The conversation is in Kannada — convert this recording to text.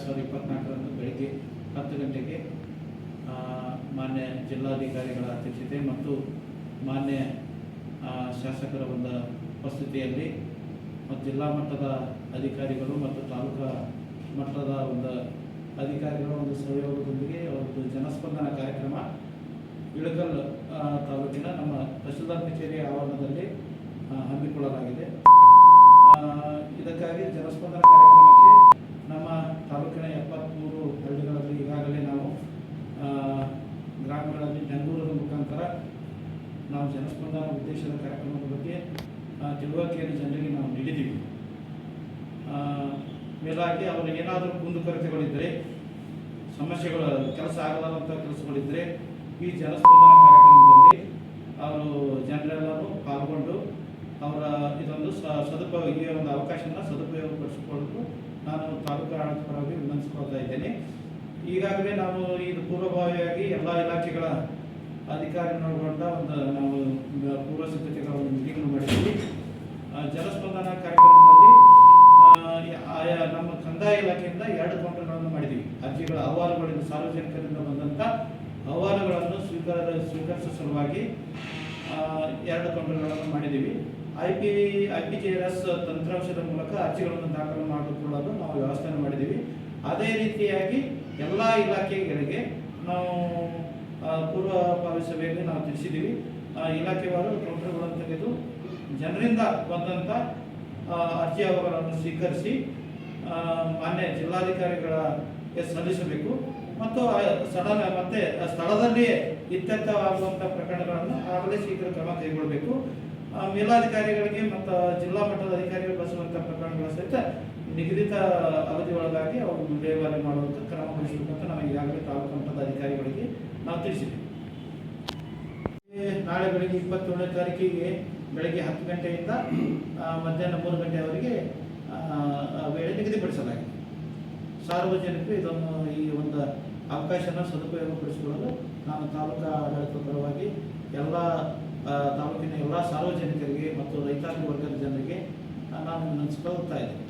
2024 ಬೆಳಗ್ಗೆ 10 ಗಂಟೆಗೆ ಮಾನ್ಯ ಜಿಲ್ಲಾಧಿಕಾರಿಗಳ ಅಧ್ಯಕ್ಷತೆ ಮತ್ತು ಮಾನ್ಯ ಶಾಸಕರ ಒಂದು ಉಪಸ್ಥಿತಿಯಲ್ಲಿ ಮತ್ತು ಜಿಲ್ಲಾ ಮಟ್ಟದ ಅಧಿಕಾರಿಗಳು ಮತ್ತು ತಾಲೂಕಾ ಮಟ್ಟದ ಒಂದು ಅಧಿಕಾರಿಗಳ ಒಂದು ಸಹಯೋಗದೊಂದಿಗೆ ಒಂದು ಜನಸ್ಪಂದನ ಕಾರ್ಯಕ್ರಮ ಇಳಕಲ್ ತಾಲೂಕಿನ ನಮ್ಮ ತಹಶೀಲ್ದಾರ್ ಕಚೇರಿ ಆವರಣದಲ್ಲಿ ಹಮ್ಮಿಕೊಳ್ಳಲಾಗಿದೆ. ಇದಕ್ಕಾಗಿ ಜನಸ್ಪಂದನ ಕಾರ್ಯಕ್ರಮಕ್ಕೆ ನಮ್ಮ ತಾಲೂಕಿನ 73 ಹಳ್ಳಿಗಳಲ್ಲಿ ಈಗಾಗಲೇ ನಾವು ಗ್ರಾಮಗಳಲ್ಲಿ ಬೆಂಗಳೂರಿನ ಮುಖಾಂತರ ನಾವು ಜನಸ್ಪಂದನ ಉದ್ದೇಶದ ಕಾರ್ಯಕ್ರಮದ ಬಗ್ಗೆ ತಿಳುವಳಿಕೆಯನ್ನು ಜನರಿಗೆ ನಾವು ನೀಡಿದ್ದೀವಿ. ಮೇಲಾಗಿ ಅವರು ಏನಾದರೂ ಕುಂದುಕೊರತೆಗಳಿದ್ದರೆ, ಸಮಸ್ಯೆಗಳು, ಕೆಲಸ ಆಗಲಾರಂಥ ಕೆಲಸಗಳಿದ್ದರೆ ಈ ಜನಸ್ಪಂದನ ಕಾರ್ಯಕ್ರಮದಲ್ಲಿ ಅವರು ಜನರೆಲ್ಲರೂ ಪಾಲ್ಗೊಂಡು ಅವರ ಇದೊಂದು ಸದುಪಯೋಗ, ಈ ಒಂದು ಅವಕಾಶವನ್ನು ಸದುಪಯೋಗಪಡಿಸಿಕೊಳ್ಳಲು ನಾನು ತಾಲೂಕು ಆಡಳಿತ ಪರವಾಗಿ ವಿನಂತಿಸಿಕೊಳ್ತಾ ಇದ್ದೇನೆ. ಈಗಾಗಲೇ ನಾವು ಇದು ಪೂರ್ವಭಾವಿಯಾಗಿ ಎಲ್ಲ ಇಲಾಖೆಗಳ ಅಧಿಕಾರಿಗಳೊಳಗೊಂಡ ಒಂದು ನಾವು ಪೂರ್ವ ಸಿದ್ಧತೆಗಳ ಒಂದು ಮೀಟಿಂಗ್ ಮಾಡಿದ್ದೀವಿ. ಜನಸ್ಪಂದನ ಕಾರ್ಯಕ್ರಮದಲ್ಲಿ ಆಯಾ ನಮ್ಮ ಕಂದಾಯ ಇಲಾಖೆಯಿಂದ 2 ಕೌಂಟರ್ಗಳನ್ನು ಮಾಡಿದ್ದೀವಿ. ಅರ್ಜಿಗಳ ಅಹವಾಲುಗಳಿಂದ ಸಾರ್ವಜನಿಕರಿಂದ ಬಂದಂಥ ಅಹವಾಲುಗಳನ್ನು ಸ್ವೀಕರಿಸುವ ಸಲುವಾಗಿ 2 ಕೌಂಟರ್ಗಳನ್ನು ಮಾಡಿದ್ದೀವಿ. IPJRS ತಂತ್ರಾಂಶದ ಮೂಲಕ ಅರ್ಜಿಗಳನ್ನು ದಾಖಲು ಮಾಡಿಕೊಳ್ಳಲು ನಾವು ವ್ಯವಸ್ಥೆಯನ್ನು ಮಾಡಿದ್ದೀವಿ. ಅದೇ ರೀತಿಯಾಗಿ ಎಲ್ಲ ಇಲಾಖೆಗಳಿಗೆ ನಾವು ಪೂರ್ವಭಾವಿ ಸಭೆಯಲ್ಲಿ ನಾವು ತಿಳಿಸಿದ್ದೀವಿ. ಇಲಾಖೆವಾರು ಕೌಂಟರ್ಗಳನ್ನು ತೆಗೆದು ಜನರಿಂದ ಬಂದಂಥ ಅರ್ಜಿ ಅಹವಾಲುಗಳನ್ನು ಸ್ವೀಕರಿಸಿ ಮಾನ್ಯ ಜಿಲ್ಲಾಧಿಕಾರಿಗಳಿಗೆ ಸಲ್ಲಿಸಬೇಕು ಮತ್ತು ಮತ್ತೆ ಸ್ಥಳದಲ್ಲಿಯೇ ಇತ್ಯರ್ಥವಾಗುವಂಥ ಪ್ರಕರಣಗಳನ್ನು ಆಗಲೇ ಶೀಘ್ರ ಕ್ರಮ ಕೈಗೊಳ್ಳಬೇಕು. ಮೇಲಾಧಿಕಾರಿಗಳಿಗೆ ಮತ್ತು ಜಿಲ್ಲಾ ಮಟ್ಟದ ಅಧಿಕಾರಿಗಳು ಬರೆಸುವಂಥ ಪ್ರಕರಣಗಳ ಸಹಿತ ನಿಗದಿತ ಅವಧಿ ಒಳಗಾಗಿ ಅವರು ವಿಲೇವಾರಿ ಮಾಡುವಂಥ ಕ್ರಮ ವಹಿಸಬೇಕು ಅಂತ ನಾವು ಈಗಾಗಲೇ ತಾಲೂಕು ಮಟ್ಟದ ಅಧಿಕಾರಿಗಳಿಗೆ ನಾವು ತಿಳಿಸಿದ್ದೀವಿ. ನಾಳೆ ಬೆಳಗ್ಗೆ 27ನೇ ತಾರೀಕಿಗೆ ಬೆಳಗ್ಗೆ 10 ಗಂಟೆಯಿಂದ ಮಧ್ಯಾಹ್ನ 3 ಗಂಟೆಯವರೆಗೆ ವೇಳೆ ನಿಗದಿಪಡಿಸಲಾಗಿದೆ. ಸಾರ್ವಜನಿಕರು ಇದನ್ನು ಈ ಒಂದು ಅವಕಾಶನ ಸದುಪಯೋಗಪಡಿಸಿಕೊಳ್ಳಲು ನಾನು ತಾಲೂಕಾ ಆಡಳಿತ ಪರವಾಗಿ ಎಲ್ಲ ತಾಲೂಕಿನ ಎಲ್ಲ ಸಾರ್ವಜನಿಕರಿಗೆ ಮತ್ತು ರೈತಾಪಿ ವರ್ಗದ ಜನರಿಗೆ ನಾನು ವಿನಂತಿಸಿಕೊಳ್ತಾ ಇದ್ದೇನೆ.